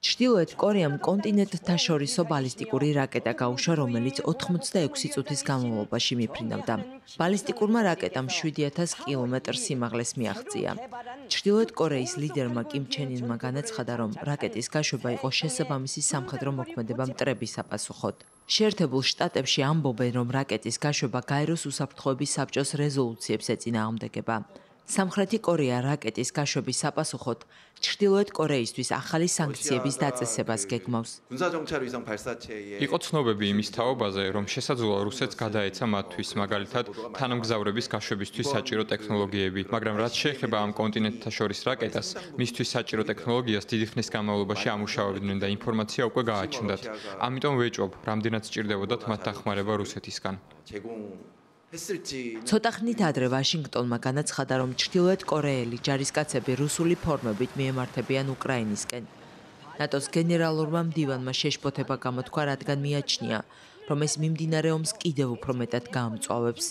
ჩრდილოეთ კორეამ კონტინენტთა შორისო ბალისტიკური რაკეტა გაუშვა, რომელიც 86 წუთის განმავლობაში მიფრინავდა. ბალისტიკურმა რაკეტამ 7000 კილომეტრ სიმაღლეს მიაღწია. ჩრდილოეთ კორეის ლიდერმა კიმ ჩენ ინმა განაცხადა, რომ რაკეტის გაშვება იყო შესაბამისი სამხედრო მოქმედება მტრების საპასუხოდ. შეერთებულ შტატებში ამბობენ, რომ რაკეტის გაშვება გაეროს უსაფრთხოების საბჭოს რეზოლუციებს ეწინააღმდეგება. სამხრეთი კორეა რაკეტის გაშვების საპასუხოდ ჩრდილოეთ კორეისთვის ახალი სანქციების დაწესებას გეგმავს. იყო ცნობები იმის თაობაზე, რომ შესაძლოა რუსეთს გადაეცა მათთვის, მაგალითად, თანამგზავრების გაშვებისთვის საჭირო ტექნოლოგიები, მაგრამ რაც შეეხება ამ კონტინენტთა შორის რაკეტას, მისთვის საჭირო ტექნოლოგიას დიდი ხნის განმავლობაში ამუშავებდნენ და ინფორმაცია უკვე გააჩნდათ. ამიტომ ვეჭვობ, რამდენად სჭირდებოდათ მათ დახმარება რუსეთისგან. ცოტა ხნით ადრე ვაშინგტონმა განაცხადა, რომ ჩრდილოეთ კორეელი ჯარისკაცები რუსული ფორმებით მიემართებიან უკრაინისკენ. ნატოს გენერალურმა მდივანმა შეშფოთება გამოთქვა, რადგან მიაჩნია, რომ ეს მიმდინარე ომს კიდევ უფრო მეტად გაამწვავებს.